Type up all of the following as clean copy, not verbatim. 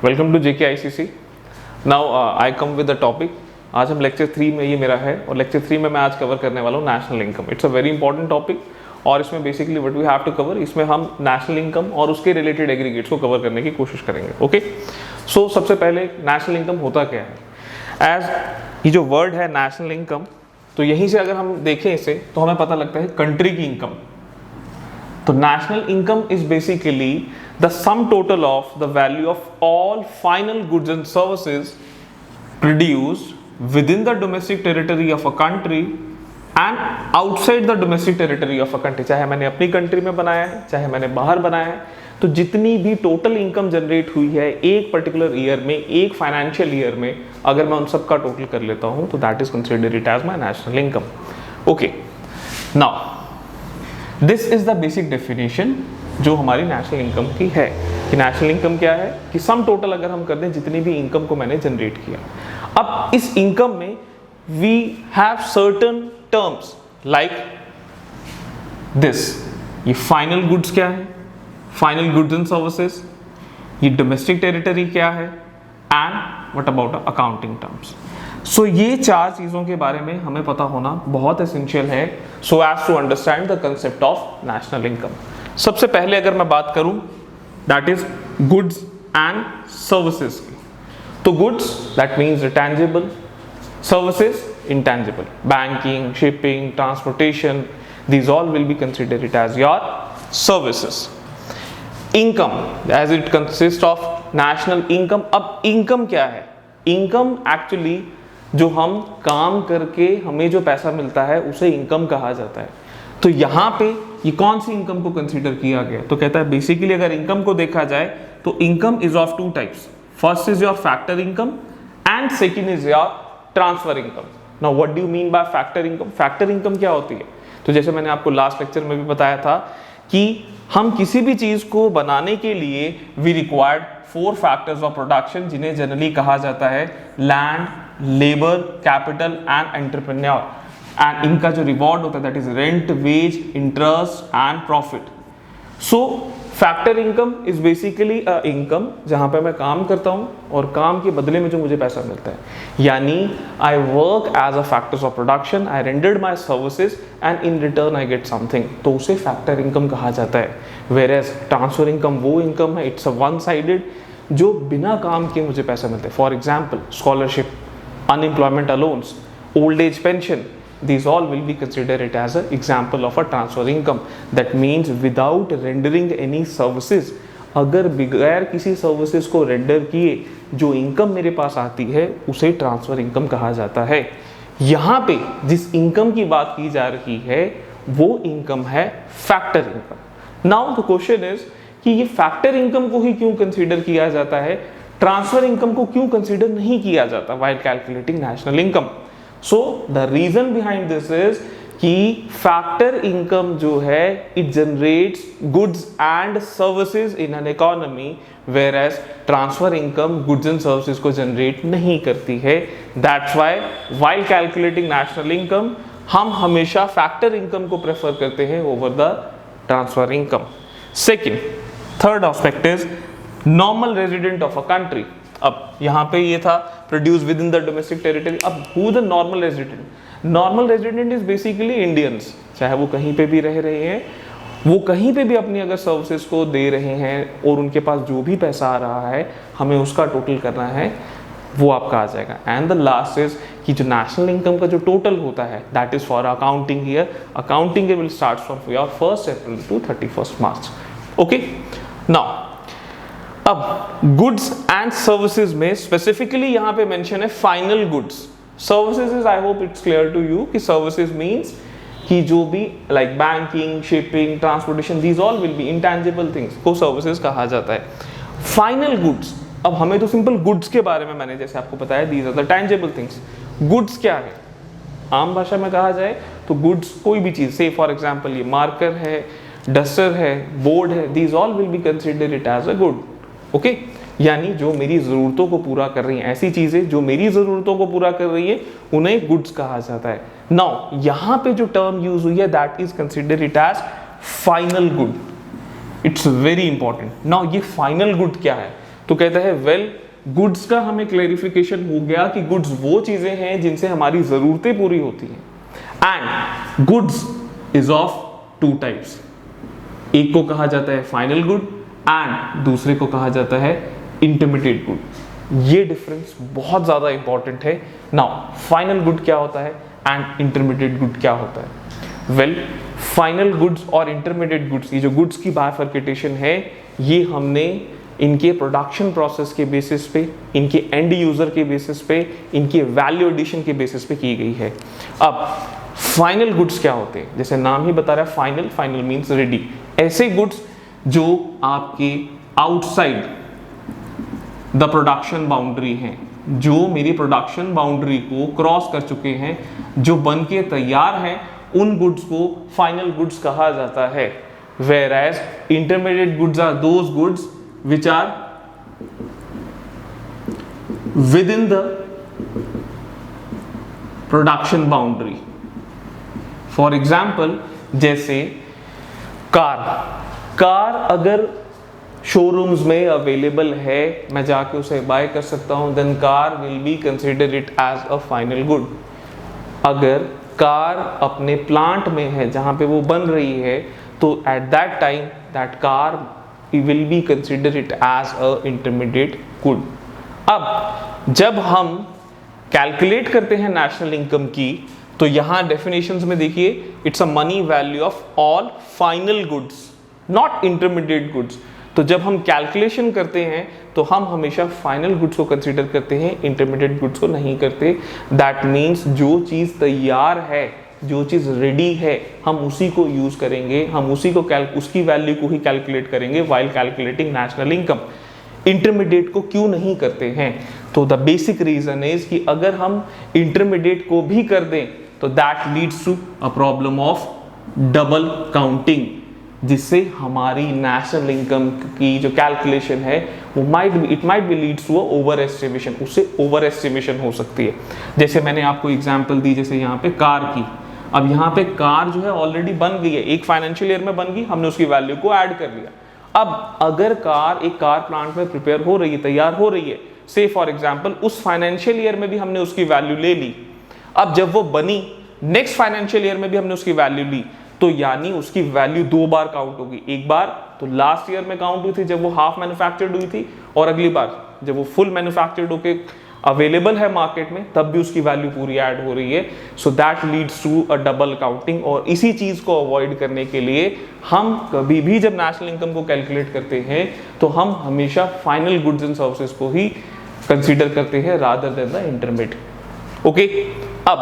Welcome to JK ICC. Now I come with the topic. आज हम lecture 3 में, ये मेरा है, और लेक्चर 3 में मैं आज कवर करने वाला हूँ national income. It's a very important topic और इसमें basically what we have to cover, इसमें हम नेशनल इनकम और उसके रिलेटेड एग्रीगेट्स को कवर करने की कोशिश करेंगे। ओके, सो सबसे पहले नेशनल इनकम होता क्या है। एज ये जो वर्ड है नेशनल इनकम, तो यहीं से अगर हम देखें इसे तो हमें पता लगता है कंट्री की इनकम। तो national income is basically the sum total of the value of all final goods and services produced with in the domestic territory of a country and outside the domestic territory of a country. चाहे मैंने अपनी country में बनाया है, चाहे मैंने बाहर बनाया है, तो जितनी भी टोटल इनकम जनरेट हुई है एक पर्टिकुलर ईयर में, एक फाइनेंशियल ईयर में, अगर मैं उन सब का टोटल कर लेता हूं तो that is considered it as my national income. Okay, now this is the basic definition जो हमारी नेशनल इनकम की है। कि नेशनल इनकम क्या है कि सम टोटल अगर हम कर दें जितनी भी इनकम को मैंने जनरेट किया। अब इस इनकम में we have certain terms like this. ये फाइनल गुड्स क्या है, फाइनल गुड्स एंड सर्विसेज, ये डोमेस्टिक टेरिटरी क्या है, and what about accounting terms. So ये चार चीजों के बारे में हमें पता होना बहुत एसेंशियल है so as to understand the concept of national income. सबसे पहले अगर मैं बात करूं that is goods and services की, तो goods that means tangible, services intangible, banking, shipping, transportation, these all will be considered it as your services. Income as it consists of national income. अब income क्या है? Income actually जो हम काम करके हमें जो पैसा मिलता है उसे income कहा जाता है। तो यहाँ पे ये कौन सी इनकम को कंसीडर किया गया, तो कहता है बेसिकली अगर इनकम को देखा जाए तो income is of two types. First is your factor income and second is your transfer income. Now what do you mean by factor income? Factor income क्या होती है? तो जैसे मैंने आपको लास्ट लेक्चर में भी बताया था कि हम किसी भी चीज को बनाने के लिए we required 4 factors of production, जिन्हें जनरली कहा जाता है land, labour, capital and entrepreneur. And इनका जो रिवॉर्ड होता है that is rent, wage, interest and profit. So factor income is basically a income जहां पे मैं काम करता हूं और काम के बदले में जो मुझे पैसा मिलता है, यानी I work as a factors of production, I rendered my services and in return I get something, तो उसे फैक्टर इनकम कहा जाता है। वेयर एज ट्रांसफर इनकम वो इनकम है, इट्स अ वन साइडेड, जो बिना काम किए मुझे पैसा मिलता है। For example scholarship, unemployment allowance, old age pension, these all will be considered it as an example of a transfer income. That means without rendering any services, अगर बगैर किसी सर्विसेज को रेंडर किए जो इनकम मेरे पास आती है उसे ट्रांसफर इनकम कहा जाता है। यहाँ पे जिस इनकम की बात की जा रही है वो इनकम है factor income. Now the question is कि ये फैक्टर इनकम को ही क्यों कंसीडर किया जाता है, ट्रांसफर इनकम को क्यों कंसीडर नहीं किया जाता while calculating national income? So the reason behind this is कि फैक्टर इनकम जो है it generates goods and services in an economy, whereas transfer income goods and services को generate नहीं करती है। That's why while calculating national income हम हमेशा factor income को प्रेफर करते हैं over the transfer income. Second, third aspect is normal resident of a country. अब यहाँ पे ये था produce within the domestic territory. अब who the normal resident? Normal resident is basically Indians, चाहे वो कहीं पे भी रह रहे हैं, वो कहीं पे भी अपनी अगर सर्विसेज को दे रहे हैं और उनके पास जो भी पैसा आ रहा है हमें उसका टोटल करना है, वो आपका आ जाएगा। एंड द लास्ट इज कि जो नेशनल इनकम का जो टोटल होता है that is for accounting year. Accounting year will start from your 1 April to 31 March. Okay, now अब गुड्स एंड सर्विसेज में स्पेसिफिकली यहां पे मेंशन है final goods. Services is, I hope it's clear to you कि services means कि जो भी like banking, shipping, transportation, these all will be intangible things को सर्विसेज कहा जाता है। फाइनल गुड्स, अब हमें तो सिंपल गुड्स के बारे में मैंने जैसे आपको बताया these are the tangible things. Goods क्या है? आम भाषा में कहा जाए तो गुड्स कोई भी चीज, से फॉर एग्जाम्पल ये मार्कर है, डस्टर है, बोर्ड है, these all will be considered it as a good. Okay, यानी जो मेरी जरूरतों को पूरा कर रही हैं, ऐसी चीजें जो मेरी जरूरतों को पूरा कर रही है उन्हें गुड्स कहा जाता है। नाउ यहां पे जो टर्म यूज हुई है that is considered it as final good. It's very important. Now ये फाइनल गुड क्या है? तो कहता है वेल गुड्स का हमें क्लैरिफिकेशन हो गया कि गुड्स वो चीजें हैं जिनसे हमारी जरूरतें पूरी होती हैं, and goods is of two types, एक को कहा जाता है फाइनल गुड एंड दूसरे को कहा जाता है इंटरमीडिएट गुड। ये डिफरेंस बहुत ज्यादा इंपॉर्टेंट है। नाउ फाइनल गुड क्या होता है एंड इंटरमीडिएट गुड क्या होता है? वेल फाइनल गुड्स और इंटरमीडिएट गुड्स, ये जो गुड्स की बाइफर्केटेशन है, ये हमने इनके प्रोडक्शन प्रोसेस के बेसिस पे, इनके एंड यूजर के बेसिस पे, इनके वैल्यू एडिशन के बेसिस पे की गई है। अब फाइनल गुड्स क्या होते हैं? जैसे नाम ही बता रहा है फाइनल, फाइनल मींस रेडी। ऐसे गुड्स जो आपके आउटसाइड द प्रोडक्शन बाउंड्री हैं, जो मेरी प्रोडक्शन बाउंड्री को क्रॉस कर चुके हैं, जो बन के तैयार हैं, उन गुड्स को फाइनल गुड्स कहा जाता है। whereas intermediate goods are those goods which are within the production boundary. For example, जैसे कार अगर शोरूम्स में अवेलेबल है, मैं जाके उसे बाय कर सकता हूं, then car will be consider it as a final good. अगर कार अपने प्लांट में है जहां पे वो बन रही है, तो at that time that car will be consider it as a intermediate good. अब जब हम कैलकुलेट करते हैं नेशनल इनकम की, तो यहां डेफिनेशंस में देखिए, it's a money value of all final goods, not intermediate goods. तो जब हम कैलकुलेशन करते हैं तो हम हमेशा फाइनल गुड्स को कंसीडर करते हैं, इंटरमीडिएट गुड्स को नहीं करते। दैट मीन्स जो चीज़ तैयार है, जो चीज़ रेडी है, हम उसी को यूज करेंगे, हम उसी को उसकी वैल्यू को ही कैलकुलेट करेंगे while calculating national income. Intermediate को क्यों नहीं करते हैं? तो द बेसिक रीजन इज कि अगर हम इंटरमीडिएट को भी कर दें तो that leads to a problem of double counting, जिससे हमारी नेशनल इनकम की जो कैलकुलेशन है वो it might be leads to over estimation, उससे ओवर एस्टिमेशन हो सकती है। जैसे मैंने आपको एग्जांपल दी, जैसे यहाँ पे कार की, अब यहाँ पे कार जो है ऑलरेडी बन गई है, एक फाइनेंशियल ईयर में बन गई, हमने उसकी वैल्यू को ऐड कर लिया। अब अगर एक कार प्लांट में प्रिपेयर हो रही है, तैयार हो रही है, से फॉर एग्जाम्पल उस फाइनेंशियल ईयर में भी हमने उसकी वैल्यू ले ली, अब जब वो बनी नेक्स्ट फाइनेंशियल ईयर में भी हमने उसकी वैल्यू ली, तो यानी उसकी वैल्यू दो बार काउंट होगी। एक बार तो लास्ट ईयर में काउंट हुई थी जब वो हाफ मैन्युफैक्चर्ड हुई थी, और अगली बार जब वो फुल मैन्युफैक्चर्ड होके अवेलेबल है मार्केट में, तब भी उसकी वैल्यू पूरी ऐड हो रही है। So that leads to a double counting. और इसी चीज को अवॉइड करने के लिए हम कभी भी जब नेशनल इनकम को कैलकुलेट करते हैं तो हम हमेशा फाइनल गुड्स एंड सर्विसेज को ही कंसीडर करते हैं rather than the intermediate. Okay, अब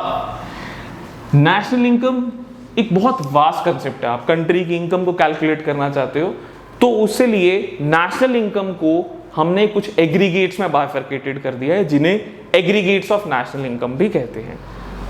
नेशनल इनकम एक बहुत वास्ट कंसेप्ट है। आप कंट्री की इनकम को कैलकुलेट करना चाहते हो तो उसके लिए नेशनल इनकम को हमने कुछ एग्रीगेट्स में बाइफरकेटेड कर दिया है, जिन्हें एग्रीगेट्स ऑफ नेशनल इनकम भी कहते हैं।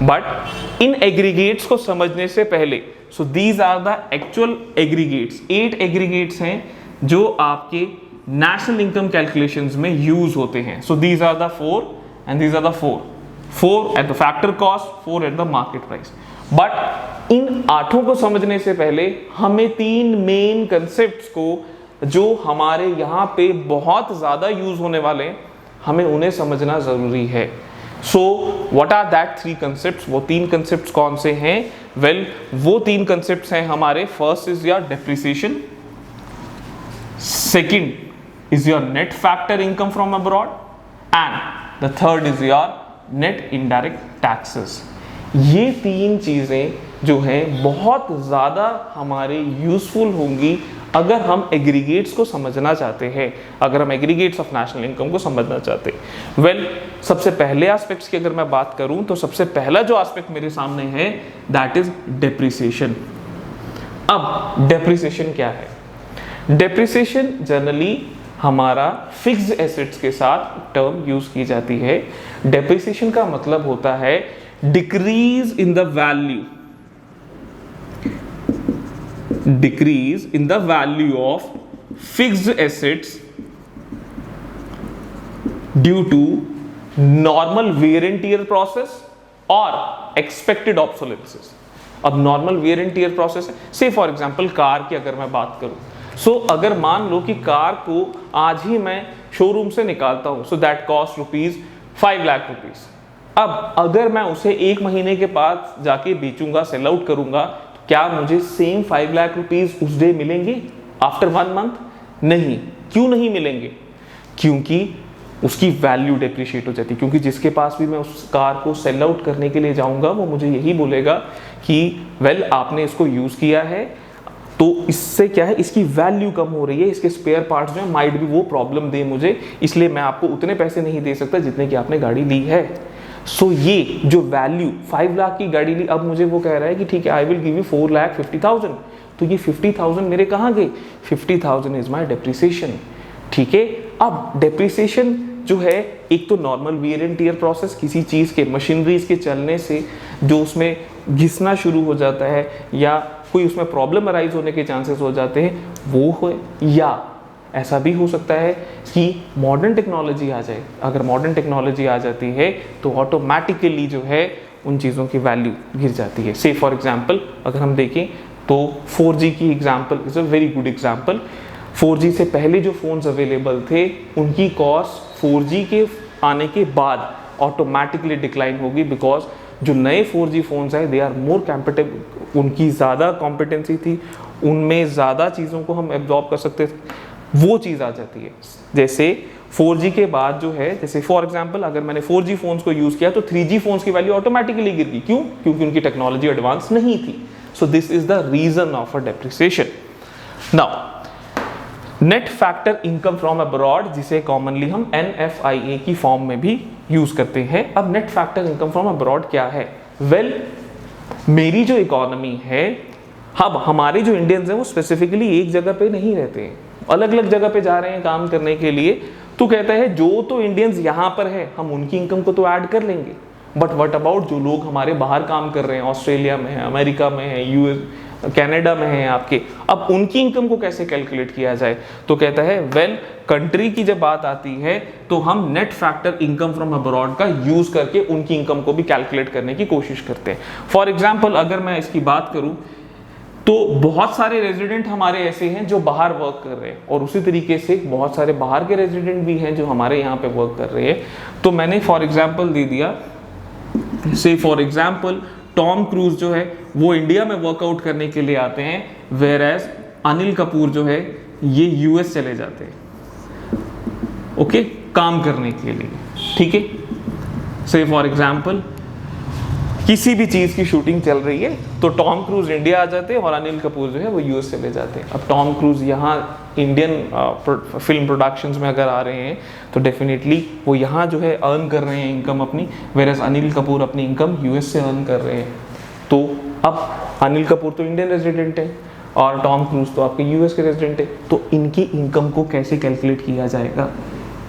बट इन एग्रीगेट्स को समझने से पहले, so these are the actual aggregates, 8 aggregates हैं जो आपके नेशनल इनकम कैलकुलेशंस में यूज होते हैं। So these are the 4 and these are the 4 at the factor cost, 4 at the market price. But इन 8 को समझने से पहले हमें 3 मेन कंसेप्ट्स को, जो हमारे यहाँ पे बहुत ज्यादा यूज होने वाले हैं, हमें उन्हें समझना जरूरी है। So what are that 3 concepts? वो 3 कंसेप्ट्स कौन से हैं? वेल, वो 3 कंसेप्ट्स हैं हमारे, first is your depreciation, second is your net factor income from abroad, and the third is your net indirect taxes. ये 3 चीजें जो हैं बहुत ज्यादा हमारे यूजफुल होंगी अगर हम एग्रीगेट्स को समझना चाहते हैं, अगर हम एग्रीगेट्स ऑफ नेशनल इनकम को समझना चाहते हैं। वेल, सबसे पहले एस्पेक्ट्स की अगर मैं बात करूं तो सबसे पहला जो एस्पेक्ट मेरे सामने है दैट इज डेप्रिसिएशन। अब डेप्रिसिएशन क्या है? डेप्रिसिएशन जनरली हमारा फिक्स्ड एसेट्स के साथ टर्म यूज की जाती है। डेप्रिसिएशन का मतलब होता है decrease in the value, decrease in the value of fixed assets due to normal wear and tear process or expected obsolescence। अब normal wear and tear process है, say for example कार की अगर मैं बात करूं, अगर मान लो कि कार को आज ही मैं शोरूम से निकालता हूं, so that cost rupees 5 lakh rupees. अब अगर मैं उसे 1 महीने के बाद जाके बेचूंगा, सेल आउट करूंगा, तो क्या मुझे सेम 5 लाख रुपीज उस डे मिलेंगे आफ्टर 1 मंथ? नहीं। क्यों नहीं मिलेंगे? क्योंकि उसकी वैल्यू डेप्रिशिएट हो जाती है। क्योंकि जिसके पास भी मैं उस कार को सेल आउट करने के लिए जाऊंगा वो मुझे यही बोलेगा कि वेल आपने इसको यूज किया है तो इससे क्या है, इसकी वैल्यू कम हो रही है, इसके स्पेयर पार्ट्स जो है माइट भी वो प्रॉब्लम दे मुझे, इसलिए मैं आपको उतने पैसे नहीं दे सकता जितने की आपने गाड़ी ली है। सो ये जो वैल्यू 5 लाख की गाड़ी ली, अब मुझे वो कह रहा है कि ठीक है आई विल गिव यू 4,50,000, तो ये 50,000 मेरे कहाँ गए? 50,000 इज माई डेप्रिसिएशन। ठीक है, अब डेप्रिसिएशन जो है एक तो normal wear and tear process, किसी चीज़ के मशीनरीज के चलने से जो उसमें घिसना शुरू हो जाता है या कोई उसमें प्रॉब्लम अराइज होने के चांसेस हो जाते हैं वो हो, या ऐसा भी हो सकता है कि मॉडर्न टेक्नोलॉजी आ जाए। अगर मॉडर्न टेक्नोलॉजी आ जाती है तो ऑटोमेटिकली जो है उन चीज़ों की वैल्यू गिर जाती है। से फॉर एग्जांपल अगर हम देखें तो 4G की example is a very good example. 4G से पहले जो फ़ोन्स अवेलेबल थे उनकी कॉस्ट 4G के आने के बाद ऑटोमेटिकली डिक्लाइन होगी, बिकॉज जो नए 4G फ़ोन्स हैं दे आर मोर कॉम्पिटेबल, उनकी ज़्यादा कॉम्पिटेंसी थी, उनमें ज़्यादा चीज़ों को हम एब्जॉर्ब कर सकते थे, वो चीज़ आ जाती है। जैसे 4G के बाद जो है, जैसे फॉर एग्जांपल अगर मैंने 4G फ़ोन्स को यूज़ किया तो 3G फ़ोन्स की वैल्यू ऑटोमेटिकली गिर गई। क्यों? क्योंकि उनकी टेक्नोलॉजी एडवांस नहीं थी। So this is the reason of a depreciation. Now net factor income from abroad, जिसे कॉमनली हम NFIA की फॉर्म में भी यूज करते हैं। अब net factor income from abroad क्या है? वेल, मेरी जो इकोनॉमी है, अब हमारे जो इंडियंस हैं वो स्पेसिफिकली एक जगह पे नहीं रहते हैं, अलग अलग जगह पे जा रहे हैं काम करने के लिए। तो कहता है जो तो इंडियंस यहाँ पर है हम उनकी इनकम को तो ऐड कर लेंगे, बट व्हाट अबाउट जो लोग हमारे बाहर काम कर रहे हैं, ऑस्ट्रेलिया में है, अमेरिका में है, यूएस, कनाडा में है आपके, अब उनकी इनकम को कैसे कैलकुलेट किया जाए? तो कहता है वेल, कंट्री की जब बात आती है तो हम net factor income from abroad का यूज करके उनकी इनकम को भी कैलकुलेट करने की कोशिश करते हैं। फॉर एग्जाम्पल अगर मैं इसकी बात करूं तो बहुत सारे रेजिडेंट हमारे ऐसे हैं जो बाहर वर्क कर रहे हैं, और उसी तरीके से बहुत सारे बाहर के रेजिडेंट भी हैं जो हमारे यहाँ पे वर्क कर रहे हैं। तो मैंने फॉर एग्जाम्पल दे दिया, से फॉर एग्जाम्पल टॉम क्रूज जो है वो इंडिया में वर्कआउट करने के लिए आते हैं, वेयर एज अनिल कपूर जो है ये US चले जाते हैं, ओके, काम करने के लिए। ठीक है, से फॉर एग्जाम्पल किसी भी चीज़ की शूटिंग चल रही है तो टॉम क्रूज इंडिया आ जाते हैं और अनिल कपूर जो है वो US चले जाते हैं। अब टॉम क्रूज यहाँ इंडियन फिल्म प्रोडक्शंस में अगर आ रहे हैं तो डेफिनेटली वो यहाँ जो है अर्न कर रहे हैं इनकम अपनी, वेरएज अनिल कपूर अपनी इनकम US से अर्न कर रहे हैं। तो अब अनिल कपूर तो इंडियन रेजिडेंट है और टॉम क्रूज तो आपके US के रेजिडेंट है, तो इनकी इनकम को कैसे कैलकुलेट किया जाएगा?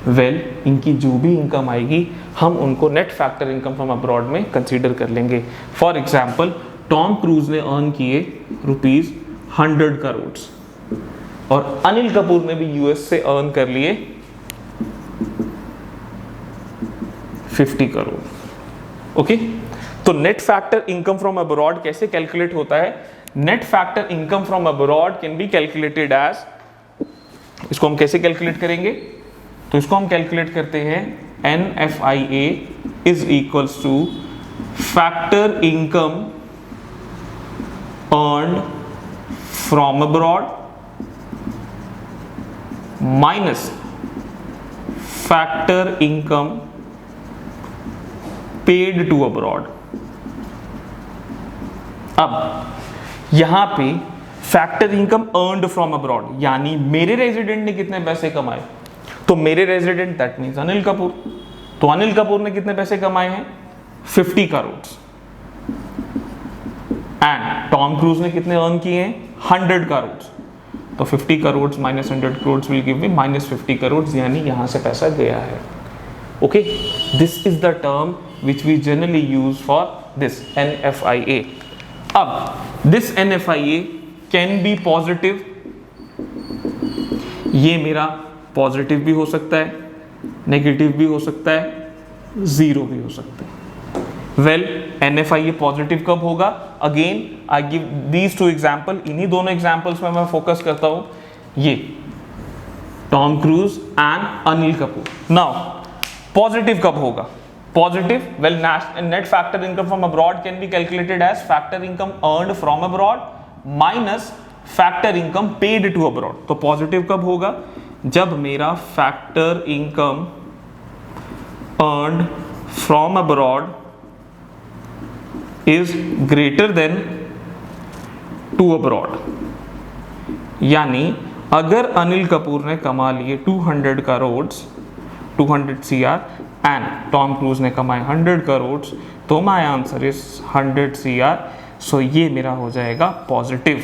वेल, इनकी जो भी इनकम आएगी हम उनको net factor income from abroad में कंसीडर कर लेंगे। फॉर एग्जाम्पल टॉम क्रूज ने अर्न किए ₹100 करोड़ और अनिल कपूर ने भी US से अर्न कर लिए 50 करोड़। ओके, तो net factor income from abroad कैसे कैलकुलेट होता है? Net factor income from abroad can be calculated as, इसको हम कैसे कैलकुलेट करेंगे? तो इसको हम कैलकुलेट करते हैं NFIA is equals to factor income earned from abroad minus factor income paid to abroad. अब यहां पे factor income earned from abroad यानी मेरे रेजिडेंट ने कितने पैसे कमाए, तो मेरे resident that means Anil Kapoor, तो अनिल कपूर ने कितने पैसे कमाए हैं? 50 करोड़। एंड टॉम क्रूज ने कितने अर्न किए हैं? 100 करोड़। तो 50 crore minus 100 crore will give me -50 crore, यानी यहां से पैसा गया है। Okay, this is the term which we generally use for this NFIA। अब this NFIA can be positive, ये मेरा पॉजिटिव भी हो सकता है, नेगेटिव भी हो सकता है, जीरो भी हो सकता है। वेल, NFIA पॉजिटिव कब होगा? Again I give these 2 example, इन्हीं दोनों एग्जाम्पल्स में मैं फोकस करता हूं। ये Tom cruise and Anil Kapoor. Now positive कब होगा? Positive, well, net factor income from abroad can be calculated as factor income earned from abroad minus factor income paid to abroad। तो पॉजिटिव कब होगा? जब मेरा factor income earned from abroad is greater than to abroad। यानी अगर अनिल कपूर ने कमा लिए 200 crore 200 CR and Tom Cruise ने कमाए 100 करोड़, तो माय आंसर इज 100 CR। सो ये मेरा हो जाएगा पॉजिटिव।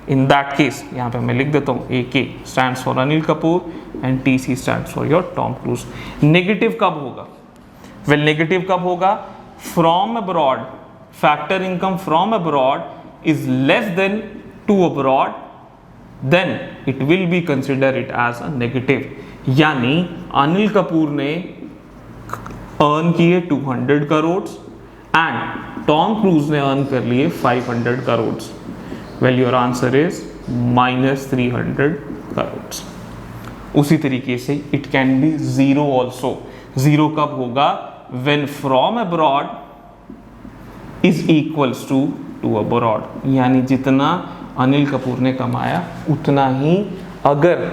इन दैट केस यहाँ पे मैं लिख देता हूँ AK stands for Anil Kapoor and TC stands for your Tom Cruise. Negative कब होगा? वेल नेगेटिव कब होगा? From abroad, factor income from abroad is less than to abroad, then it will be consider it as a negative. यानी अनिल कपूर ने earn किए 200 crore and Tom Cruise ने earn कर लिए 500 crore. Well your answer is -300 crore. उसी तरीके से it can be zero also. Zero कब होगा? When from abroad is equals to abroad. यानी जितना अनिल कपूर ने कमाया उतना ही अगर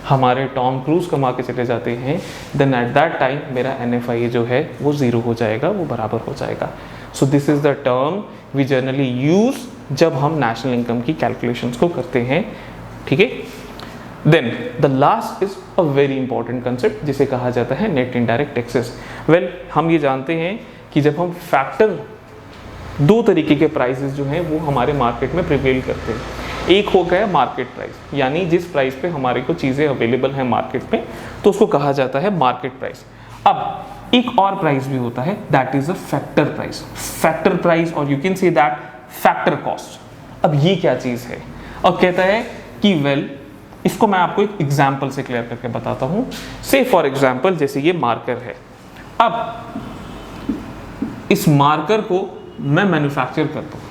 हमारे टॉम क्रूज कमा के चले जाते हैं, देन एट दैट टाइम मेरा NFI जो है वो जीरो हो जाएगा, वो बराबर हो जाएगा। So this is the term we generally use जब हम नेशनल इनकम की कैलकुलेशंस को करते हैं। ठीक है, then the last is a very important concept जिसे कहा जाता है नेट इनडायरेक्ट टैक्सेस। वेल हम ये जानते हैं कि जब हम फैक्टर, दो तरीके के प्राइसेस जो हैं वो हमारे मार्केट में प्रिवेल करते हैं। एक हो गया मार्केट प्राइस, यानी जिस प्राइस पे हमारे को चीज़ें अवेलेबल हैं मार्केट में, तो उसको कहा जाता है मार्केट प्राइस। अब एक और प्राइस भी होता है, that is a factor price. Factor price और you can say that factor cost. अब ये क्या चीज़ है? और कहता है कि वेल इसको मैं आपको एक एग्जाम्पल से क्लियर करके बताता हूँ। से फॉर एग्जाम्पल जैसे ये मार्कर है, अब इस मार्कर को मैं मैन्युफैक्चर करता हूँ,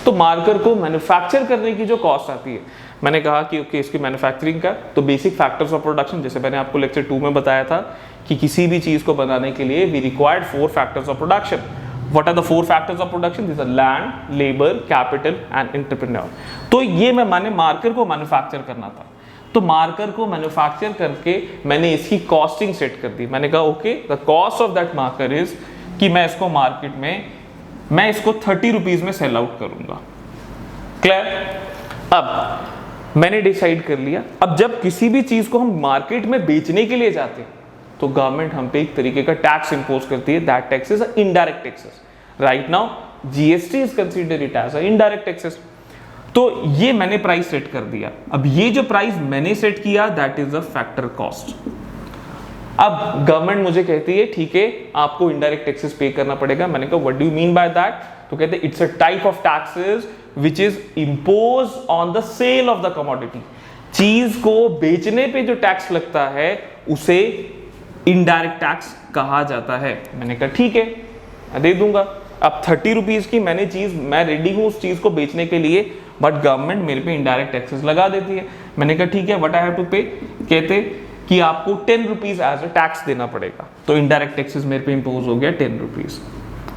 तो मार्कर को मैन्युफैक्चर करने की जो कॉस्ट आती है, मैंने कहा कि ओके इसकी मैन्युफैक्चरिंग का तो बेसिक फैक्टर्स ऑफ प्रोडक्शन, जैसे मैंने आपको लेक्चर 2 में बताया था कि किसी भी चीज को बनाने के लिए we required 4 factors of production. What are the 4 factors of production? This are land, labour, capital and entrepreneur. तो ये मैंने मार्कर को मैन्युफैक्चर करना था, तो मार्कर को मैन्युफैक्चर करके मैंने इसकी कॉस्टिंग सेट कर दी। मैंने कहा okay the cost of that marker is कि मैं इसको मार्केट में मैं इसको 30 रुपीज में सेल आउट करूंगा। क्लियर? अब मैंने डिसाइड कर लिया। अब जब किसी भी चीज को हम मार्केट में बेचने के लिए जाते हैं तो गवर्नमेंट हम पे एक तरीके का टैक्स इंपोज करती है, that tax is indirect taxes. Right now GST is considered it as indirect taxes. तो ये मैंने प्राइस सेट कर दिया। अब ये जो प्राइस मैंने सेट किया that is a factor cost. अब गवर्नमेंट मुझे कहती है ठीक है आपको इनडायरेक्ट टैक्सेस पे करना पड़ेगा। मैंने कहा what do you mean by that? तो कहते हैं it's a type of taxes which is impose on the sale of the commodity. चीज को बेचने पे जो टैक्स लगता है उसे इनडायरेक्ट टैक्स कहा जाता है। मैंने कहा ठीक है मैं दे दूंगा। अब 30 रुपीज की मैं रेडी हूं उस चीज को बेचने के लिए, बट गवर्नमेंट मेरे पे इनडायरेक्ट टैक्सेस लगा देती है। मैंने कहा ठीक है व्हाट आई हैव टू पे? कहते कि आपको 10 रुपीज एज अ टैक्स देना पड़ेगा। तो इनडायरेक्ट टैक्सेस मेरे पे इंपोज हो गया 10 रुपीज।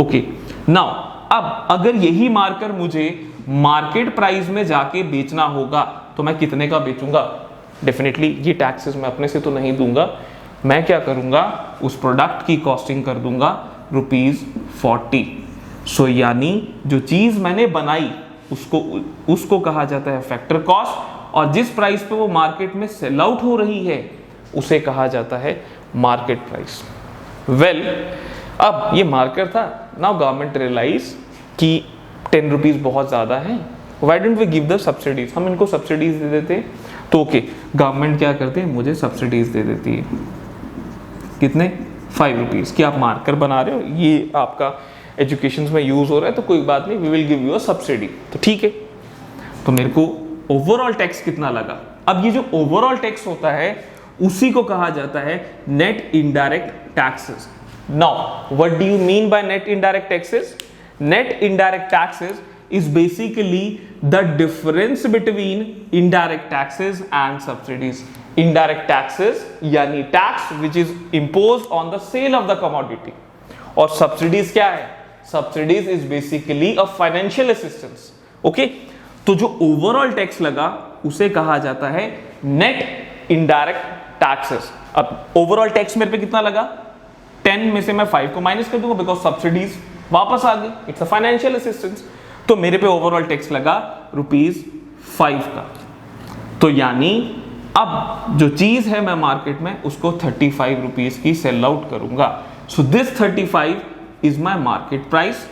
ओके नाउ अब अगर यही मार्कर मुझे मार्केट प्राइस में जाके बेचना होगा तो मैं कितने का बेचूंगा? डेफिनेटली ये टैक्सेस मैं अपने से तो नहीं दूंगा। मैं क्या करूंगा? उस प्रोडक्ट की कॉस्टिंग कर दूंगा ₹40। सो यानी जो चीज मैंने बनाई उसको कहा जाता है फैक्टर कॉस्ट, और जिस प्राइस पे वो मार्केट में सेल आउट हो रही है उसे कहा जाता है मार्केट प्राइस। वेल अब ये मार्कर था। नाउ गवर्नमेंट रियलाइज कि 10 रुपीज बहुत ज्यादा है, why don't we give the subsidies? हम इनको सब्सिडीज दे देते हैं। तो ओके गवर्नमेंट क्या करते हैं, मुझे सब्सिडीज दे देती है। कितने? 5 रुपीज की आप मार्कर बना रहे हो, ये आपका एजुकेशन में यूज हो रहा है तो कोई बात नहीं, we will give you a subsidy. तो ठीक है, तो मेरे को ओवरऑल टैक्स कितना लगा? अब ये जो ओवरऑल टैक्स होता है उसी को कहा जाता है net indirect taxes. Now what do you mean by net indirect taxes? Net indirect taxes is basically the difference between indirect taxes and subsidies. Indirect taxes यानी tax which is imposed on the sale of the commodity. और subsidies क्या है? Subsidies is basically a financial assistance. Okay, तो जो overall tax लगा उसे कहा जाता है नेट इनडायरेक्ट टैक्सेस। अब ओवरऑल टैक्स मेरे पे कितना लगा? 10 में से मैं 5 को माइनस कर दूंगा बिकॉज सब्सिडीज वापस आ गई, इट्स अ फाइनेंशियल असिस्टेंस। तो मेरे पे ओवरऑल टैक्स लगा ₹5 का। तो यानी अब जो चीज है मैं मार्केट में उसको 35 रुपीज की सेल आउट करूंगा। So this 35 is my market price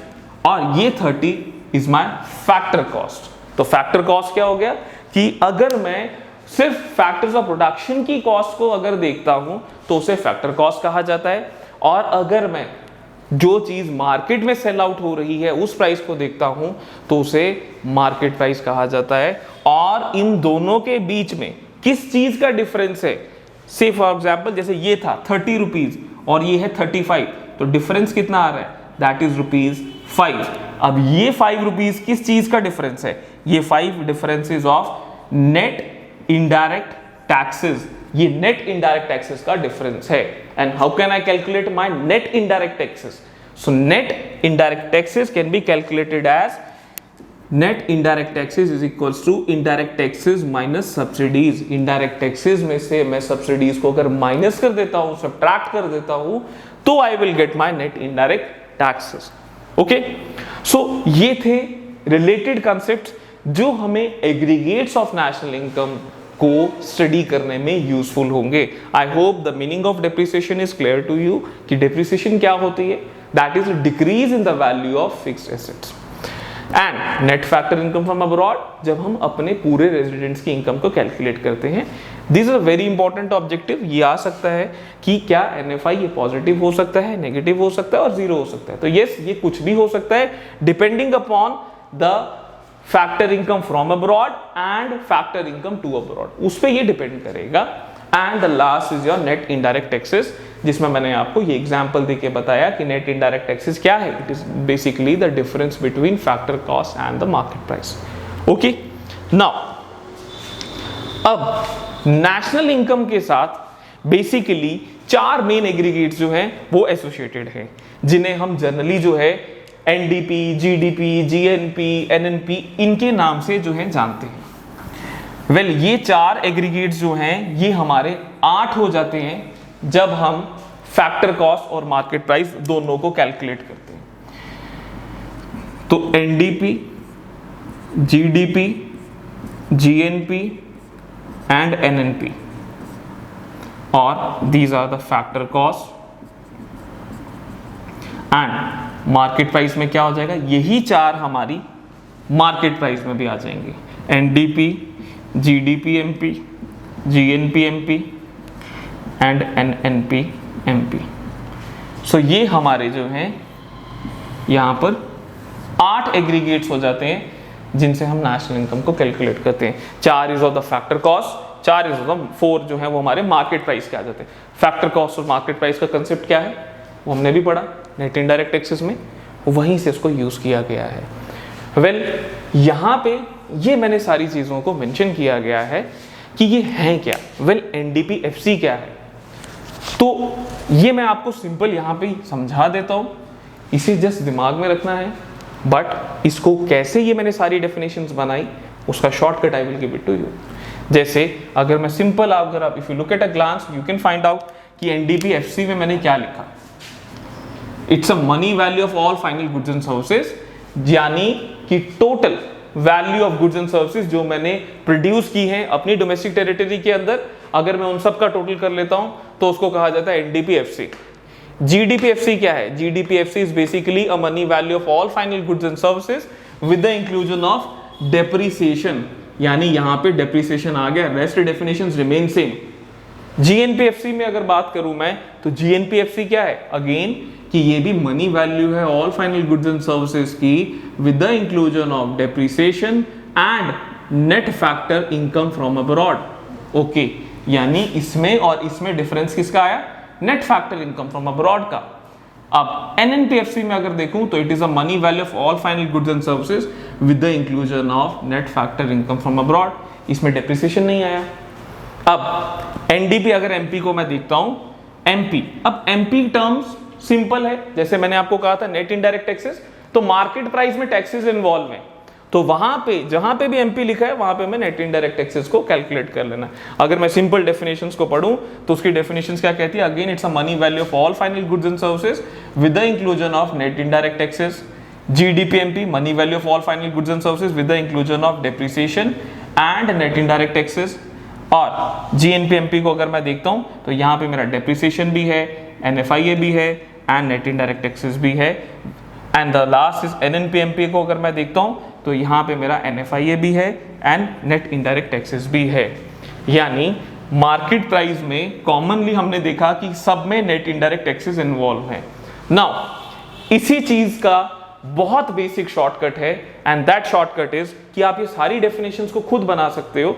और ये 30 इज माई फैक्टर कॉस्ट। तो फैक्टर कॉस्ट क्या हो गया कि अगर मैं सिर्फ फैक्टर्स ऑफ प्रोडक्शन की कॉस्ट को अगर देखता हूं तो उसे फैक्टर कॉस्ट कहा जाता है, और अगर मैं जो चीज मार्केट में सेल आउट हो रही है उस प्राइस को देखता हूं तो उसे मार्केट प्राइस कहा जाता है। और इन दोनों के बीच में किस चीज का डिफरेंस है? से फॉर एग्जाम्पल जैसे ये था 30 रुपीज और ये है 35, तो डिफरेंस कितना आ रहा है? That is ₹5। अब ये 5 रुपीज किस चीज का डिफरेंस है? ये 5 differences of net indirect taxes, ये नेट इनडायरेक्ट टैक्सेस का डिफरेंस है। And how can I calculate my net indirect taxes? So net indirect taxes can be calculated as net indirect taxes is equals to indirect taxes minus subsidies. Indirect taxes में से मैं subsidies को अगर minus कर देता हूं, subtract कर देता हूं, तो I will get my net indirect taxes. Okay, so ये थे रिलेटेड कॉन्सेप्ट्स जो हमें एग्रीगेट्स ऑफ नेशनल इनकम को स्टडी करने में यूजफुल होंगे। I hope the meaning of depreciation is clear to you कि डेप्रिसिएशन क्या होती है? That is decrease in the value of fixed assets. And net factor income from abroad, जब हम अपने पूरे रेजिडेंट्स की इनकम को कैलकुलेट करते हैं। This is a very important objective. ये आ सकता है कि क्या एनएफआई ये पॉजिटिव हो सकता है, नेगेटिव हो सकता है और जीरो हो सकता है। तो यस, ये कुछ भी हो सकता है depending upon the factor income from abroad and factor income to abroad, उस पर ये डिपेंड करेगा। And the last is your net indirect taxes, जिसमें मैंने आपको ये एग्जांपल देके बताया कि नेट इनडायरेक्ट टैक्सेस क्या है। It is basically the difference between factor cost and the market price. Okay, now अब नेशनल इनकम के साथ बेसिकली 4 मेन एग्रीगेट्स जो हैं वो एसोसिएटेड हैं, जिन्हें हम जनरली जो है एनडीपी, जीडीपी, जीएनपी, एनएनपी इनके नाम से जो है जानते हैं। वेल, ये 4 एग्रीगेट्स जो हैं ये हमारे 8 हो जाते हैं जब हम फैक्टर कॉस्ट और मार्केट प्राइस दोनों को कैलकुलेट करते हैं। तो NDP, GDP, GNP and NNP, और these are the factor cost. And market price में क्या हो जाएगा? यही 4 हमारी मार्केट प्राइस में भी आ जाएंगे। NDP, GDP MP, GNP MP and NNP MP. So ये हमारे जो हैं यहाँ पर 8 एग्रीगेट्स हो जाते हैं जिनसे हम नेशनल इनकम को कैलकुलेट करते हैं। 4 is of the factor cost, 4 is of the 4 जो है वो हमारे मार्केट प्राइस के आ जाते हैं। फैक्टर कॉस्ट और मार्केट प्राइस का कंसेप्ट क्या है वो हमने भी पढ़ा नेट इनडायरेक्ट टैक्सेस में, वहीं से इसको यूज किया गया है। वेल, यहाँ पे ये मैंने सारी चीजों को मेंशन किया गया है कि ये हैं क्या। वेल, एनडीपीएफसी क्या है, तो ये मैं आपको सिंपल यहाँ पे समझा देता हूँ, इसे जस्ट दिमाग में रखना है। बट इसको कैसे ये मैंने सारी डेफिनेशंस बनाई उसका shortcut I will give it to you. जैसे अगर मैं सिंपल, अगर आप if you look at a glance you can find out कि एनडीपीएफसी में मैंने क्या लिखा। It's a money value of all final goods and services, यानी कि total value of goods and services जो मैंने प्रोड्यूस की हैं अपनी डोमेस्टिक टेरिटरी के अंदर, अगर मैं उन सब का टोटल कर लेता हूं तो उसको कहा जाता है एनडीपीएफसी। जीडीपीएफसी क्या है? GDPFC is basically a money value of all final goods and services with the inclusion of depreciation, यानी यहां पे डेप्रिसिएशन आ गया, rest definitions remain same. GNPFC में अगर बात करूं मैं तो जीएनपीएफसी क्या है? अगेन कि ये भी मनी वैल्यू है all final goods and services की with the inclusion of depreciation and net factor income from abroad. Okay, यानी इसमें और इसमें डिफरेंस किसका आया? Net factor income from abroad का। अब एनएनपीएफसी में अगर देखूं तो it is a money value of all final goods and services with the inclusion of net factor income from abroad. इसमें डेप्रिसिएशन नहीं आया, अब एनडीपी अगर एमपी को मैं देखता हूं, एमपी, अब एमपी टर्म्स सिंपल है, जैसे मैंने आपको कहा था नेट इनडायरेक्ट टैक्सेस, तो मार्केट प्राइस में टैक्सेस इन्वॉल्व है, तो वहां पे जहां पे भी एमपी लिखा है वहां पे मैं नेट इनडायरेक्ट टैक्सेस को कैलकुलेट कर लेना। अगर मैं सिंपल डेफिनेशंस को पढूं तो उसकी डेफिनेशंस क्या कहती है, again it's a money value of all final goods and services with the inclusion of net indirect taxes. जीडीपीएमपी, money value of all final goods and services with the inclusion of depreciation and net indirect taxes. और जीएनपीएमपी को अगर मैं देखता हूं तो यहां पे मेरा डेप्रिसिएशन भी है, एनएफआईए भी है एंड नेट इनडायरेक्ट टैक्सेस भी है। एंड द लास्ट इज एनएनपीएमपी को अगर मैं देखता हूं तो यहां पे मेरा एनएफआईए भी है एंड नेट इनडायरेक्ट टैक्सेस भी है। यानी मार्केट प्राइस में कॉमनली हमने देखा कि सब में नेट इनडायरेक्ट टैक्सेस इन्वॉल्व है। नाउ इसी चीज का बहुत बेसिक शॉर्टकट है एंड दैट शॉर्टकट इज कि आप ये सारी डेफिनेशंस को खुद बना सकते हो।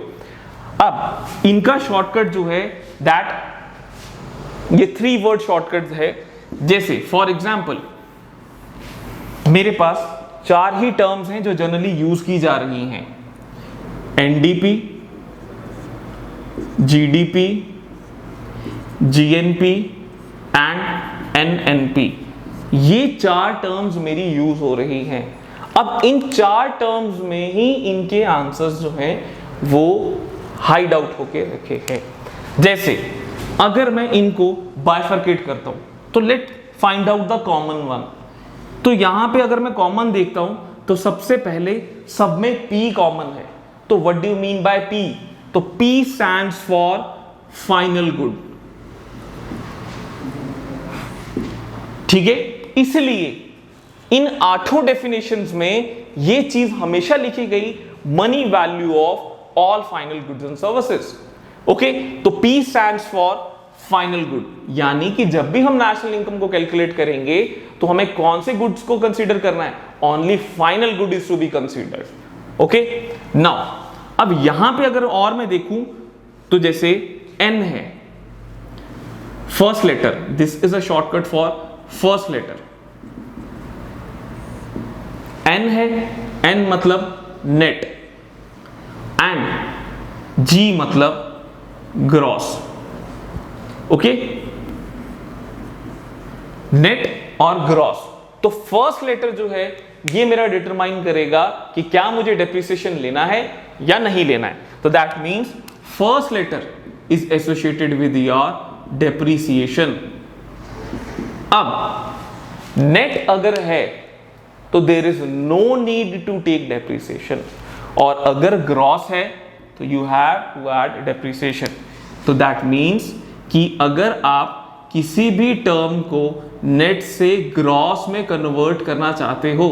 अब इनका शॉर्टकट जो है दैट ये 3 वर्ड शॉर्टकट है। जैसे फॉर एग्जांपल मेरे पास 4 ही टर्म्स हैं जो जनरली यूज की जा रही हैं, NDP, GDP, GNP and NNP. ये 4 टर्म्स मेरी यूज हो रही हैं। अब इन 4 टर्म्स में ही इनके आंसर्स जो हैं वो हाइड आउट होके रखे हैं। जैसे अगर मैं इनको बाइफरकेट करता हूं तो let find out the common one. तो यहां पे अगर मैं कॉमन देखता हूं तो सबसे पहले सब में P कॉमन है। तो what do you mean bye P? तो P stands for final good. ठीक है, इसलिए इन 8 डेफिनेशंस में ये चीज हमेशा लिखी गई, money value of all final goods and services. Okay, तो P stands for final good, यानी कि जब भी हम नेशनल इनकम को कैलकुलेट करेंगे तो हमें कौन से गुड्स को कंसीडर करना है, only final good is to be considered. Okay, now अब यहां पे अगर और मैं देखूं तो जैसे N है, first letter, this is a shortcut for first letter. N है, N मतलब नेट एंड G मतलब ग्रॉस। ओके, नेट और ग्रॉस। तो फर्स्ट लेटर जो है ये मेरा डिटरमाइन करेगा कि क्या मुझे डेप्रिसिएशन लेना है या नहीं लेना है। तो that means first letter is associated with your depreciation. अब नेट अगर है तो there is no need to take depreciation, और अगर ग्रॉस है तो you have to add depreciation. तो दैट मींस कि अगर आप किसी भी टर्म को नेट से ग्रॉस में कन्वर्ट करना चाहते हो,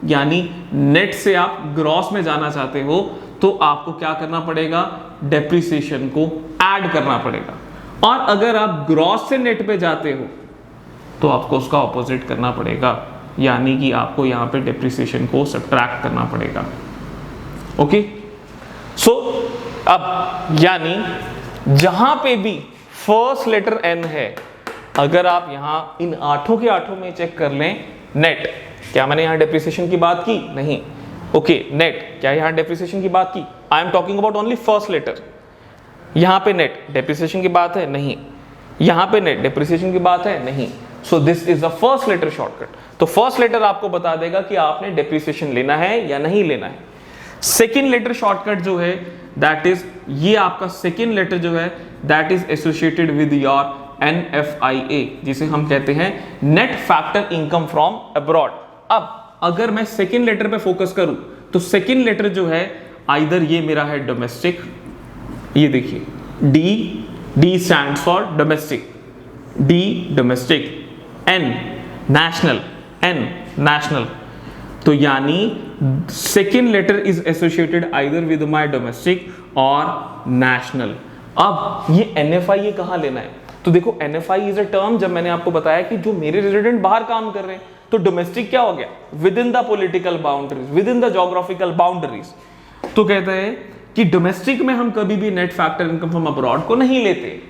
यानी नेट से आप ग्रॉस में जाना चाहते हो, तो आपको क्या करना पड़ेगा, डेप्रिसिएशन को ऐड करना पड़ेगा। और अगर आप ग्रॉस से नेट पे जाते हो तो आपको उसका ऑपोजिट करना पड़ेगा, यानी कि आपको यहां पे डेप्रिसिएशन को सब्ट्रैक्ट करना पड़ेगा। ओके, सो अब यानी जहां पे भी फर्स्ट लेटर N है, अगर आप यहां इन 8 के 8 में चेक कर लें, नेट, क्या मैंने यहां डेप्रिसिएशन की बात की? नहीं। ओके, नेट, क्या यहां डेप्रिसिएशन की बात की? I am talking about only first letter. यहां पे नेट डेप्रिसिएशन की बात है? नहीं। यहां पे नेट डेप्रिसिएशन की बात है? नहीं। So this is the first letter shortcut. तो फर्स्ट लेटर आपको बता देगा कि आपने डेप्रिसिएशन लेना है या नहीं लेना है। सेकेंड लेटर शॉर्टकट जो है दैट इज, ये आपका सेकेंड लेटर जो है that is associated with your NFIA, जिसे हम कहते हैं net factor income from abroad. अब अगर मैं सेकेंड लेटर पे फोकस करूं तो सेकेंड लेटर जो है आइदर ये मेरा है डोमेस्टिक, ये देखिए D stands for domestic, D domestic, N national, N national. तो यानी second letter is associated either with my domestic और नेशनल। अब ये NFI कहां लेना है? तो देखो NFI इज अ टर्म, जब मैंने आपको बताया कि जो मेरे रेजिडेंट बाहर काम कर रहे हैं, तो डोमेस्टिक क्या हो गया, with in the political boundaries, with in the geographical boundaries. तो कहते हैं कि डोमेस्टिक में हम कभी भी net factor income from abroad को नहीं लेते,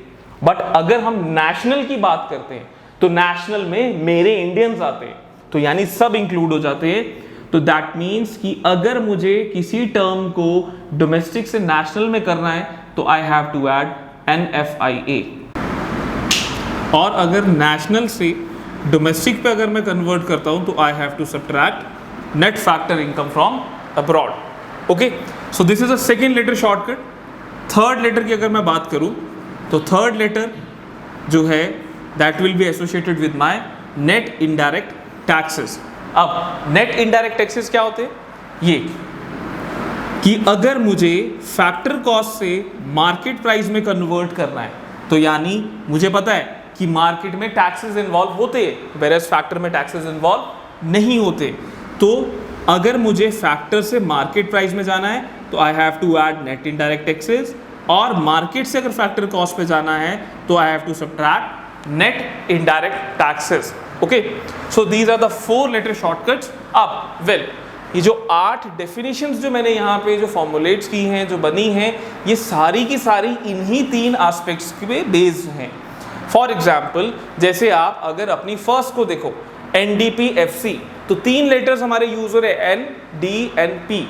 बट अगर हम नेशनल की बात करते हैं तो नेशनल में मेरे इंडियंस आते हैं, तो यानी सब इंक्लूड हो जाते हैं। तो दैट मीन्स कि अगर मुझे किसी टर्म को डोमेस्टिक से नेशनल में करना है तो I have to add NFIA। और अगर नेशनल से डोमेस्टिक पे अगर मैं कन्वर्ट करता हूं तो I have to subtract net factor income from abroad. Okay, so this is a second letter shortcut. Third letter की अगर मैं बात करूं तो थर्ड लेटर जो है that will be associated with my net indirect taxes. अब नेट इनडायरेक्ट टैक्सेस क्या होते हैं? ये कि अगर मुझे फैक्टर कॉस्ट से मार्केट प्राइस में कन्वर्ट करना है तो यानी मुझे पता है कि मार्केट में टैक्सेस इन्वॉल्व होते हैं, वेयरएज फैक्टर में टैक्सेस इन्वॉल्व नहीं होते। तो अगर मुझे फैक्टर से मार्केट प्राइस में जाना है तो I have to add net indirect taxes, और मार्केट से अगर फैक्टर कॉस्ट पे जाना है तो I have to subtract net indirect taxes. Okay, so these are the 4 letter shortcuts. अब वेल ये जो 8 डेफिनेशंस जो मैंने यहाँ पे जो फॉर्मुलेट्स की हैं, जो बनी हैं, ये सारी की सारी इन्हीं 3 एस्पेक्ट्स पे बेस्ड हैं। फॉर एग्जाम्पल जैसे आप अगर अपनी फर्स्ट को देखो NDPFC, तो 3 लेटर्स हमारे यूज हो रहे हैं NDNP।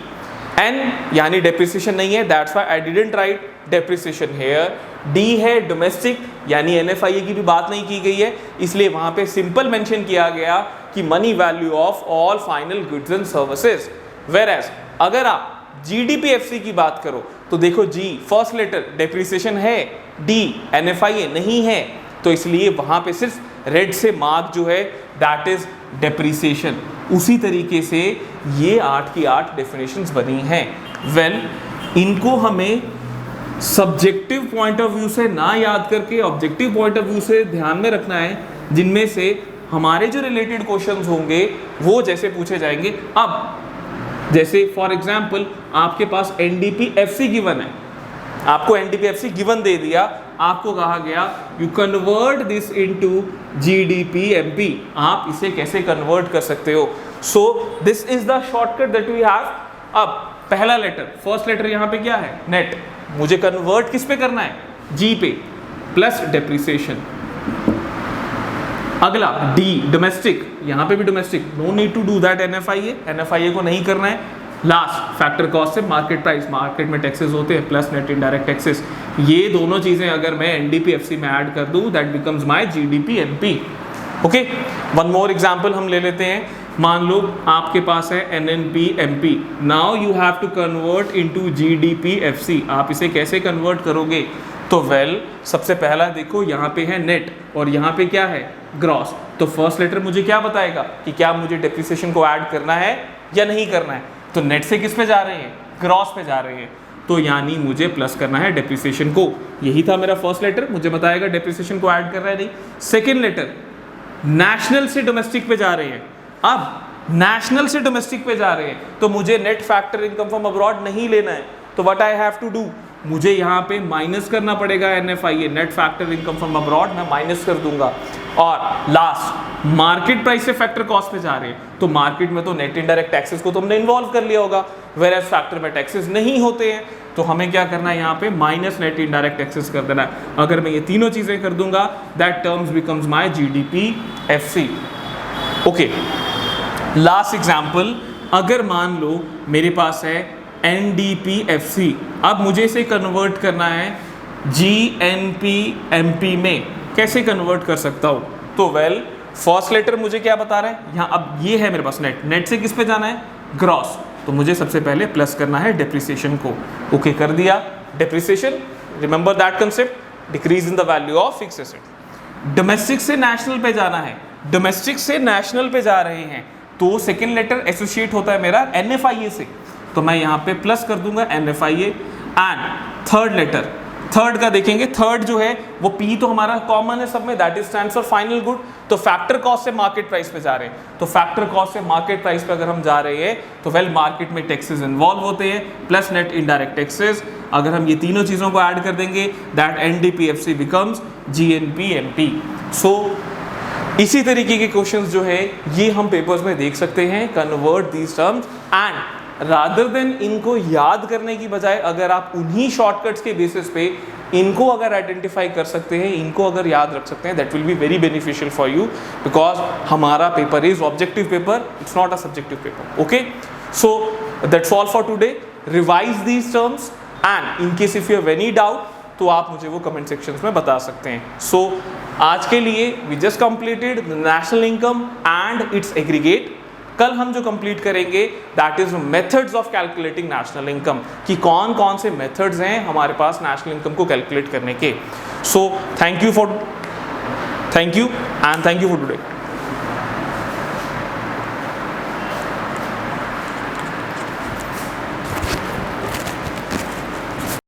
N यानी डेप्रिसिएशन नहीं है, that's why I didn't write depreciation here. D है डोमेस्टिक, यानी NFIA की भी बात नहीं की गई है, इसलिए वहां पे सिंपल मेंशन किया गया कि money value of all final goods and services. Whereas अगर आप GDPFC की बात करो तो देखो G फर्स्ट लेटर डेप्रिसिएशन है, D NFIA नहीं है, तो इसलिए वहां पे सिर्फ रेड से मार्क जो है दैट इज डेप्रिसिएशन। उसी तरीके से ये 8 की 8 डेफिनेशंस बनी हैं। वेल इनको हमें सब्जेक्टिव पॉइंट ऑफ व्यू से ना याद करके ऑब्जेक्टिव पॉइंट ऑफ व्यू से ध्यान में रखना है, जिनमें से हमारे जो रिलेटेड क्वेश्चंस होंगे वो जैसे पूछे जाएंगे। अब जैसे फॉर एग्जांपल आपके पास NDPFC गिवन है, आपको NDPFC गिवन दे दिया, आपको कहा गया you convert this into GDPMP, आप इसे कैसे कन्वर्ट कर सकते हो। So this is the shortcut that we have. अब पहला लेटर फर्स्ट लेटर यहाँ पे क्या है? नेट। मुझे कन्वर्ट किस पे करना है? G पे प्लस डेप्रिसिएशन। अगला D डोमेस्टिक, यहाँ पे भी domestic, no need to do that NFIA को नहीं करना है। लास्ट फैक्टर कॉस्ट से मार्केट प्राइस, मार्केट में टैक्सेस होते हैं प्लस नेट इनडायरेक्ट टैक्सेस। ये दोनों चीजें अगर मैं NDPFC में ऐड कर दूं that becomes my GDPMP। Okay, one more example हम ले लेते हैं। मान लो आपके पास है NNPMP, now you have to convert into GDPFC। आप इसे कैसे कन्वर्ट करोगे? तो वेल सबसे पहला देखो यहाँ पे है नेट और यहाँ पे क्या है? ग्रॉस। तो फर्स्ट लेटर मुझे क्या बताएगा कि क्या मुझे डेप्रिसिएशन को ऐड करना है या नहीं करना है। तो नेट से किस पे जा रहे हैं? ग्रॉस पे जा रहे हैं, तो यानी मुझे प्लस करना है डेप्रिसिएशन को। यही था मेरा फर्स्ट लेटर, मुझे बताएगा डेप्रिसिएशन को ऐड कर रहा है नहीं। सेकेंड लेटर नेशनल से डोमेस्टिक पे जा रहे हैं। अब नेशनल से डोमेस्टिक पे जा रहे हैं तो मुझे net factor income from abroad नहीं लेना है, तो what I have to do, मुझे यहाँ पे माइनस करना पड़ेगा NFIA, net factor income from abroad, मैं माइनस कर दूंगा। और लास्ट मार्केट प्राइस से फैक्टर कॉस्ट पे जा रहे हैं, तो मार्केट में तो नेट इनडायरेक्ट टैक्सेस को तुमने इन्वॉल्व कर लिया होगा, वेयरएज फैक्टर में टैक्सेस नहीं होते हैं, तो हमें क्या करना है यहाँ पे माइनस नेट इनडायरेक्ट टैक्सेस कर देना है। अगर मैं ये तीनों चीजें कर दूंगा that terms becomes my GDPFC। Okay, last example, अगर मान लो मेरे पास है NDPFC, अब मुझे इसे कन्वर्ट करना है GNPMP में। कैसे कन्वर्ट कर सकता हूँ? तो वेल फर्स्ट लेटर मुझे क्या बता रहा है यहाँ, अब ये है मेरे पास नेट, नेट से किस पे जाना है? ग्रॉस। तो मुझे सबसे पहले प्लस करना है डेप्रिसिएशन को। ओके, कर दिया depreciation, remember that concept, decrease in the value of fixed asset. Domestic से नेशनल पे जाना है, डोमेस्टिक से नेशनल पे जा रहे हैं, तो सेकेंड लेटर एसोसिएट होता है मेरा NFIA से, तो मैं यहाँ पे प्लस कर दूंगा NFIA। And third letter, third का देखेंगे, थर्ड जो है वो P तो हमारा कॉमन है सब में, that is stands for final good. तो फैक्टर कॉस्ट से मार्केट प्राइस पे जा रहे हैं, तो फैक्टर कॉस्ट से मार्केट प्राइस पे अगर हम जा रहे हैं तो वेल मार्केट में टैक्सेस इन्वॉल्व होते हैं प्लस नेट इनडायरेक्ट टैक्सेस। अगर हम ये तीनों चीजों को ऐड कर देंगे दैट NDPFC बिकम्स GNPMP। सो इसी तरीके के क्वेश्चंस जो है ये हम पेपर्स में देख सकते हैं, convert these terms, and rather than इनको याद करने की बजाय अगर आप उन्हीं शॉर्टकट्स के बेसिस पे इनको अगर आइडेंटिफाई कर सकते हैं, इनको अगर याद रख सकते हैं, that will be very beneficial for you, because हमारा paper is objective paper, it's not a subjective paper. Okay, so that's all for today. Revise these terms and in case if you have any doubt तो आप मुझे वो comment section में बता सकते हैं। सो आज के लिए we just completed national income and it's aggregate. कल हम जो कंप्लीट करेंगे that is methods of calculating national income, कि कौन कौन से मेथड्स हैं हमारे पास नेशनल इनकम को कैलकुलेट करने के। So thank you and thank you for today.